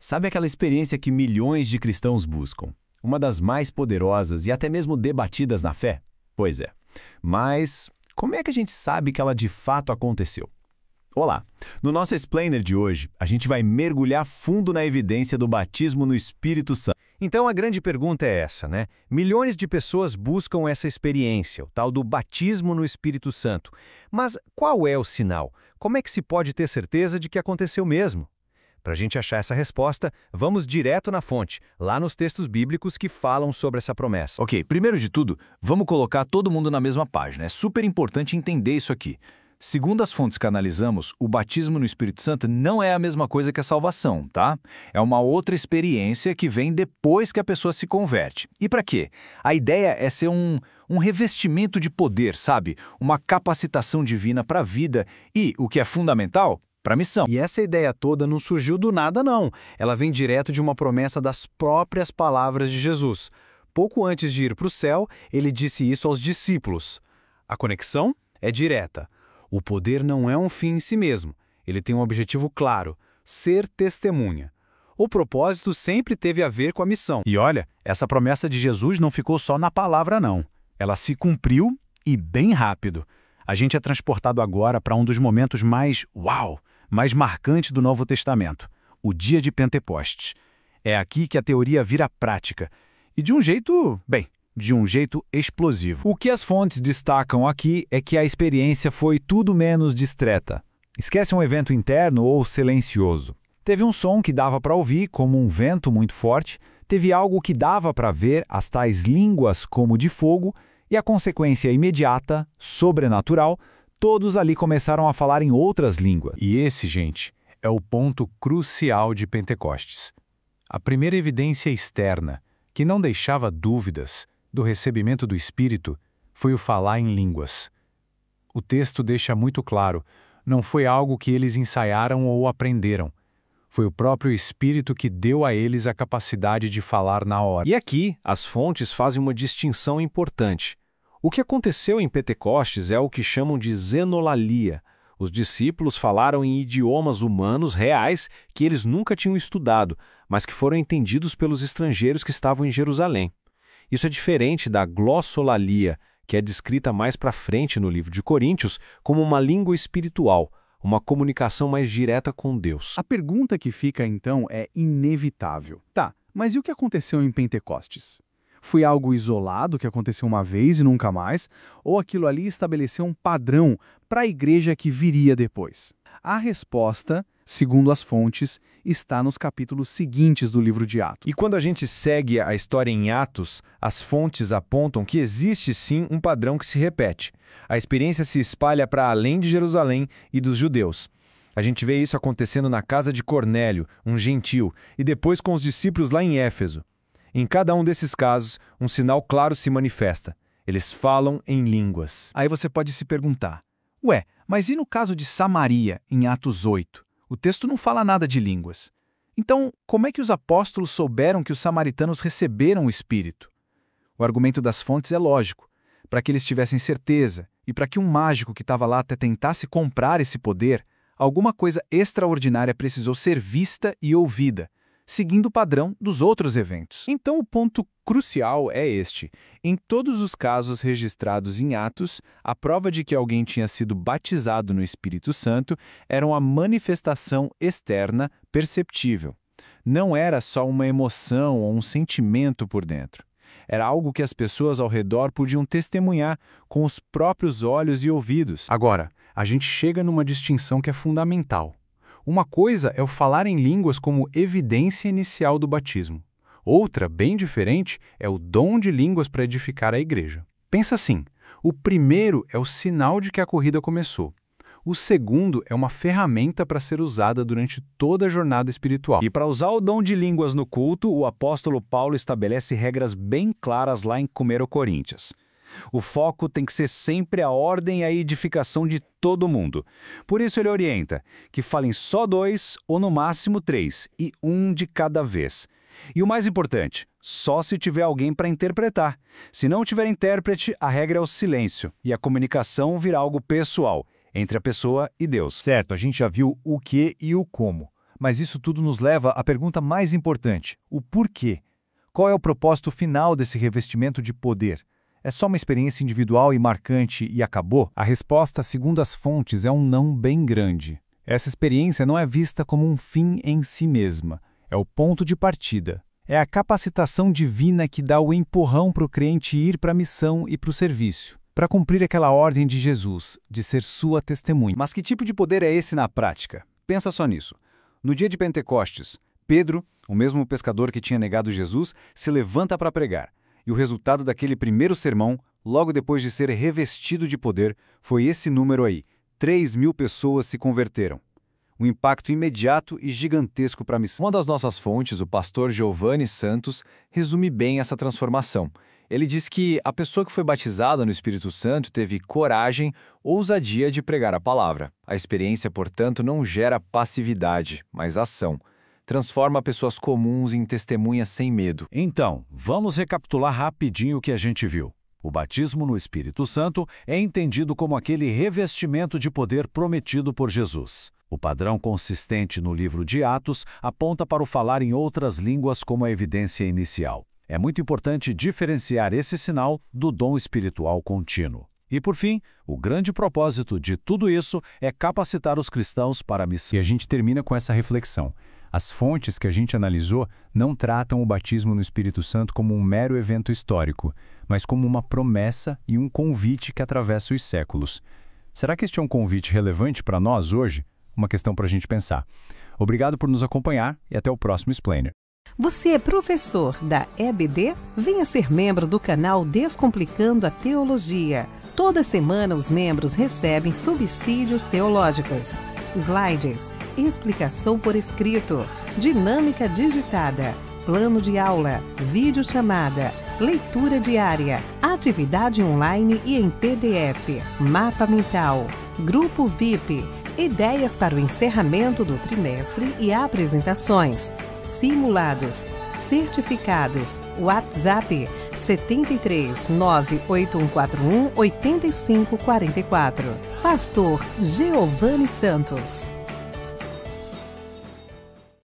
Sabe aquela experiência que milhões de cristãos buscam? Uma das mais poderosas e até mesmo debatidas na fé? Pois é. Mas como é que a gente sabe que ela de fato aconteceu? Olá! No nosso Explainer de hoje, a gente vai mergulhar fundo na evidência do batismo no Espírito Santo. Então a grande pergunta é essa, né? Milhões de pessoas buscam essa experiência, o tal do batismo no Espírito Santo. Mas qual é o sinal? Como é que se pode ter certeza de que aconteceu mesmo? Para a gente achar essa resposta, vamos direto na fonte, lá nos textos bíblicos que falam sobre essa promessa. Ok, primeiro de tudo, vamos colocar todo mundo na mesma página. É super importante entender isso aqui. Segundo as fontes que analisamos, o batismo no Espírito Santo não é a mesma coisa que a salvação, tá? É uma outra experiência que vem depois que a pessoa se converte. E para quê? A ideia é ser um revestimento de poder, sabe? Uma capacitação divina para a vida e, o que é fundamental, para a missão. E essa ideia toda não surgiu do nada, não. Ela vem direto de uma promessa das próprias palavras de Jesus. Pouco antes de ir para o céu, ele disse isso aos discípulos. A conexão é direta. O poder não é um fim em si mesmo. Ele tem um objetivo claro: ser testemunha. O propósito sempre teve a ver com a missão. E olha, essa promessa de Jesus não ficou só na palavra, não. Ela se cumpriu e bem rápido. A gente é transportado agora para um dos momentos mais marcantes do Novo Testamento, o dia de Pentecostes. É aqui que a teoria vira prática. E de um jeito explosivo. O que as fontes destacam aqui é que a experiência foi tudo menos discreta. Esquece um evento interno ou silencioso. Teve um som que dava para ouvir, como um vento muito forte, teve algo que dava para ver, as tais línguas como de fogo, e a consequência imediata, sobrenatural, todos ali começaram a falar em outras línguas. E esse, gente, é o ponto crucial de Pentecostes. A primeira evidência externa, que não deixava dúvidas do recebimento do Espírito, foi o falar em línguas. O texto deixa muito claro, não foi algo que eles ensaiaram ou aprenderam. Foi o próprio Espírito que deu a eles a capacidade de falar na hora. E aqui, as fontes fazem uma distinção importante. O que aconteceu em Pentecostes é o que chamam de zenolalia. Os discípulos falaram em idiomas humanos reais que eles nunca tinham estudado, mas que foram entendidos pelos estrangeiros que estavam em Jerusalém. Isso é diferente da glossolalia, que é descrita mais para frente no livro de Coríntios como uma língua espiritual, uma comunicação mais direta com Deus. A pergunta que fica, então, é inevitável. Tá, mas e o que aconteceu em Pentecostes? Foi algo isolado que aconteceu uma vez e nunca mais? Ou aquilo ali estabeleceu um padrão para a igreja que viria depois? A resposta, segundo as fontes, está nos capítulos seguintes do livro de Atos. E quando a gente segue a história em Atos, as fontes apontam que existe sim um padrão que se repete. A experiência se espalha para além de Jerusalém e dos judeus. A gente vê isso acontecendo na casa de Cornélio, um gentil, e depois com os discípulos lá em Éfeso. Em cada um desses casos, um sinal claro se manifesta. Eles falam em línguas. Aí você pode se perguntar, ué, mas e no caso de Samaria, em Atos 8? O texto não fala nada de línguas. Então, como é que os apóstolos souberam que os samaritanos receberam o Espírito? O argumento das fontes é lógico. Para que eles tivessem certeza e para que um mágico que estava lá até tentasse comprar esse poder, alguma coisa extraordinária precisou ser vista e ouvida, seguindo o padrão dos outros eventos. Então o ponto crucial é este. Em todos os casos registrados em Atos, a prova de que alguém tinha sido batizado no Espírito Santo era uma manifestação externa perceptível. Não era só uma emoção ou um sentimento por dentro. Era algo que as pessoas ao redor podiam testemunhar com os próprios olhos e ouvidos. Agora, a gente chega numa distinção que é fundamental. Uma coisa é o falar em línguas como evidência inicial do batismo. Outra, bem diferente, é o dom de línguas para edificar a igreja. Pensa assim, o primeiro é o sinal de que a corrida começou. O segundo é uma ferramenta para ser usada durante toda a jornada espiritual. E para usar o dom de línguas no culto, o apóstolo Paulo estabelece regras bem claras lá em 1 Coríntios. O foco tem que ser sempre a ordem e a edificação de todo mundo. Por isso ele orienta que falem só 2 ou no máximo 3 e um de cada vez. E o mais importante, só se tiver alguém para interpretar. Se não tiver intérprete, a regra é o silêncio e a comunicação virá algo pessoal, entre a pessoa e Deus. Certo, a gente já viu o que e o como. mas isso tudo nos leva à pergunta mais importante: o porquê? Qual é o propósito final desse revestimento de poder? É só uma experiência individual e marcante e acabou? A resposta, segundo as fontes, é um não bem grande. Essa experiência não é vista como um fim em si mesma. É o ponto de partida. É a capacitação divina que dá o empurrão para o crente ir para a missão e para o serviço, para cumprir aquela ordem de Jesus, de ser sua testemunha. Mas que tipo de poder é esse na prática? Pensa só nisso. No dia de Pentecostes, Pedro, o mesmo pescador que tinha negado Jesus, se levanta para pregar. E o resultado daquele primeiro sermão, logo depois de ser revestido de poder, foi esse número aí: 3.000 pessoas se converteram. Um impacto imediato e gigantesco para a missão. Uma das nossas fontes, o pastor Giovanni Santos, resume bem essa transformação. Ele diz que a pessoa que foi batizada no Espírito Santo teve coragem, ousadia de pregar a palavra. A experiência, portanto, não gera passividade, mas ação. Transforma pessoas comuns em testemunhas sem medo. Então, vamos recapitular rapidinho o que a gente viu. O batismo no Espírito Santo é entendido como aquele revestimento de poder prometido por Jesus. O padrão consistente no livro de Atos aponta para o falar em outras línguas como a evidência inicial. É muito importante diferenciar esse sinal do dom espiritual contínuo. E, por fim, o grande propósito de tudo isso é capacitar os cristãos para a missão. E a gente termina com essa reflexão. As fontes que a gente analisou não tratam o batismo no Espírito Santo como um mero evento histórico, mas como uma promessa e um convite que atravessa os séculos. Será que este é um convite relevante para nós hoje? Uma questão para a gente pensar. Obrigado por nos acompanhar e até o próximo Explainer. Você é professor da EBD? Venha ser membro do canal Descomplicando a Teologia. Toda semana os membros recebem subsídios teológicos, slides, explicação por escrito, dinâmica digitada, plano de aula, videochamada, leitura diária, atividade online e em PDF, mapa mental, grupo VIP, ideias para o encerramento do trimestre e apresentações, simulados, certificados, WhatsApp 73 98141 8544. Pastor Giovanni Santos.